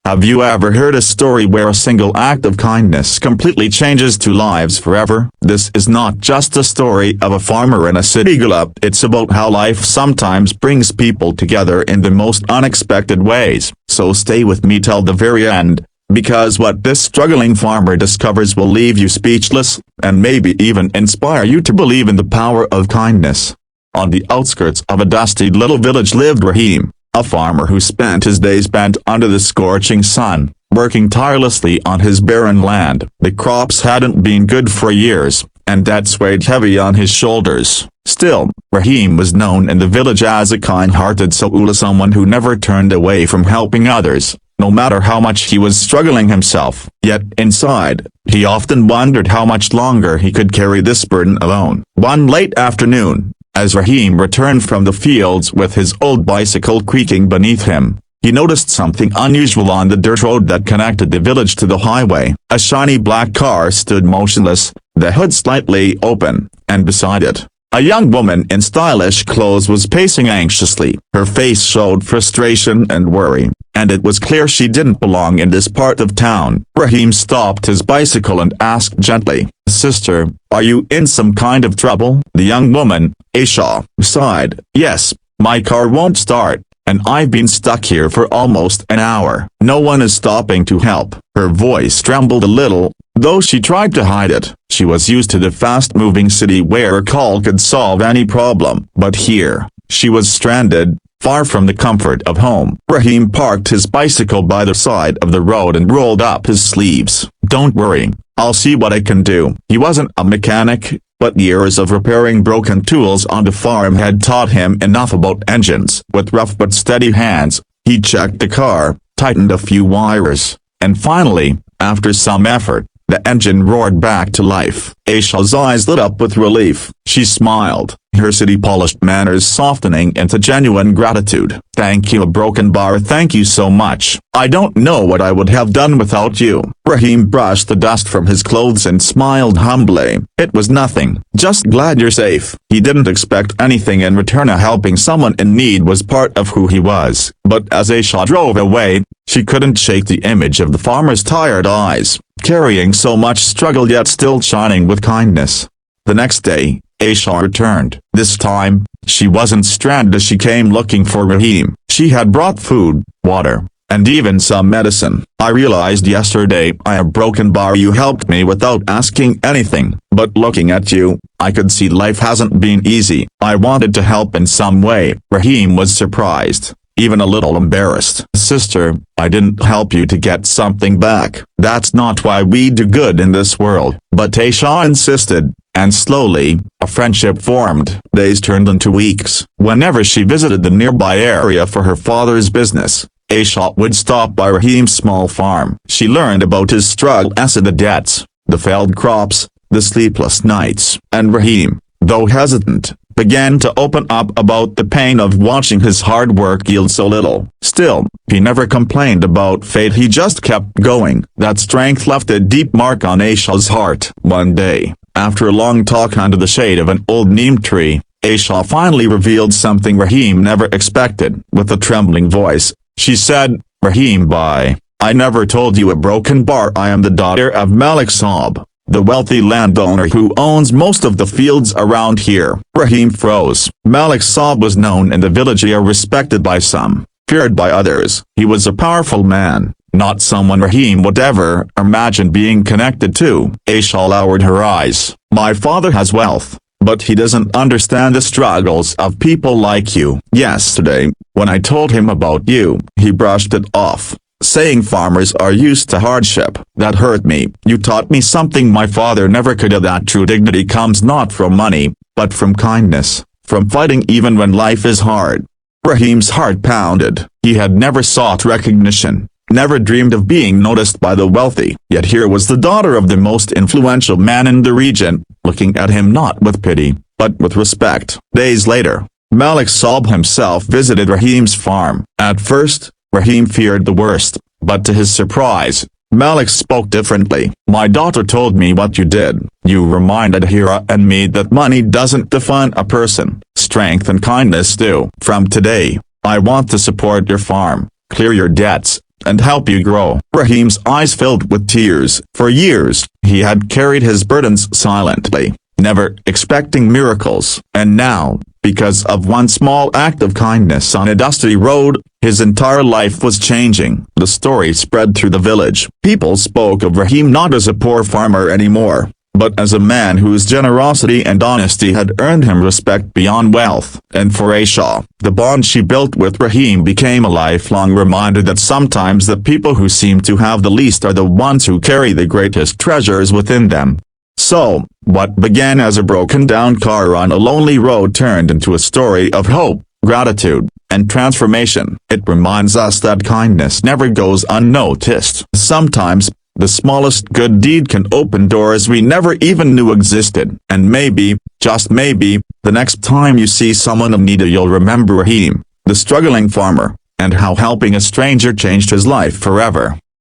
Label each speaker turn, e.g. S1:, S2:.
S1: Have you ever heard a story where a single act of kindness completely changes two lives forever? This is not just a story of a farmer in a city. It's about how life sometimes brings people together in the most unexpected ways. So stay with me till the very end, because what this struggling farmer discovers will leave you speechless, and maybe even inspire you to believe in the power of kindness. On the outskirts of a dusty little village lived Rahim, a farmer who spent his days bent under the scorching sun, working tirelessly on his barren land. The crops hadn't been good for years, and debts weighed heavy on his shoulders. Still, Rahim was known in the village as a kind-hearted soul, someone who never turned away from helping others, no matter how much he was struggling himself. Yet inside, he often wondered how much longer he could carry this burden alone. One late afternoon, as Rahim returned from the fields with his old bicycle creaking beneath him, he noticed something unusual on the dirt road that connected the village to the highway. A shiny black car stood motionless, the hood slightly open, and beside it, a young woman in stylish clothes was pacing anxiously. Her face showed frustration and worry, and it was clear she didn't belong in this part of town. Rahim stopped his bicycle and asked gently, "Sister, are you in some kind of trouble?" The young woman, Aisha, sighed. "Yes, my car won't start, and I've been stuck here for almost an hour. No one is stopping to help." Her voice trembled a little, though she tried to hide it. She was used to the fast-moving city where a call could solve any problem, but here, she was stranded, far from the comfort of home. Rahim parked his bicycle by the side of the road and rolled up his sleeves. "Don't worry, I'll see what I can do." He wasn't a mechanic, but years of repairing broken tools on the farm had taught him enough about engines. With rough but steady hands, he checked the car, tightened a few wires, and finally, after some effort, the engine roared back to life. Aisha's eyes lit up with relief. She smiled, her city-polished manners softening into genuine gratitude. "Thank you, broken bar, thank you so much. I don't know what I would have done without you." Rahim brushed the dust from his clothes and smiled humbly. "It was nothing, just glad you're safe." He didn't expect anything in return. Helping someone in need was part of who he was. But as Aisha drove away, she couldn't shake the image of the farmer's tired eyes, carrying so much struggle yet still shining with kindness. The next day, Aisha returned. This time, she wasn't stranded. She came looking for Rahim. She had brought food, water, and even some medicine. "I realized yesterday I am broken bar. You helped me without asking anything, but looking at you, I could see life hasn't been easy. I wanted to help in some way." Rahim was surprised, even a little embarrassed. "Sister, I didn't help you to get something back. That's not why we do good in this world." But Aisha insisted, and slowly, a friendship formed. Days turned into weeks. Whenever she visited the nearby area for her father's business, Aisha would stop by Rahim's small farm. She learned about his struggle, the debts, the failed crops, the sleepless nights, and Rahim, though hesitant, began to open up about the pain of watching his hard work yield so little. Still, he never complained about fate. He just kept going. That strength left a deep mark on Aisha's heart. One day, after a long talk under the shade of an old neem tree, Aisha finally revealed something Rahim never expected. With a trembling voice, she said, "Rahim, I never told you, a broken bar. I am the daughter of Malik Saab, the wealthy landowner who owns most of the fields around here." Rahim froze. Malik Saab was known in the village, respected by some, feared by others. He was a powerful man, not someone Rahim would ever imagine being connected to. Aisha lowered her eyes. "My father has wealth, but he doesn't understand the struggles of people like you. Yesterday, when I told him about you, he brushed it off, saying farmers are used to hardship. That hurt me. You taught me something my father never could have, that true dignity comes not from money, but from kindness, from fighting even when life is hard." Rahim's heart pounded. He had never sought recognition, never dreamed of being noticed by the wealthy. Yet here was the daughter of the most influential man in the region, looking at him not with pity, but with respect. Days later, Malik Saab himself visited Rahim's farm. At first, Rahim feared the worst, but to his surprise, Malik spoke differently. "My daughter told me what you did. You reminded Hira and me that money doesn't define a person. Strength and kindness do. From today, I want to support your farm, clear your debts, and help you grow." Rahim's eyes filled with tears. For years, he had carried his burdens silently, never expecting miracles. And now, because of one small act of kindness on a dusty road, his entire life was changing. The story spread through the village. People spoke of Rahim not as a poor farmer anymore, but as a man whose generosity and honesty had earned him respect beyond wealth. And for Aisha, the bond she built with Rahim became a lifelong reminder that sometimes the people who seem to have the least are the ones who carry the greatest treasures within them. So, what began as a broken-down car on a lonely road turned into a story of hope, gratitude, and transformation. It reminds us that kindness never goes unnoticed. Sometimes, the smallest good deed can open doors we never even knew existed. And maybe, just maybe, the next time you see someone in need you'll remember Rahim, the struggling farmer, and how helping a stranger changed his life forever.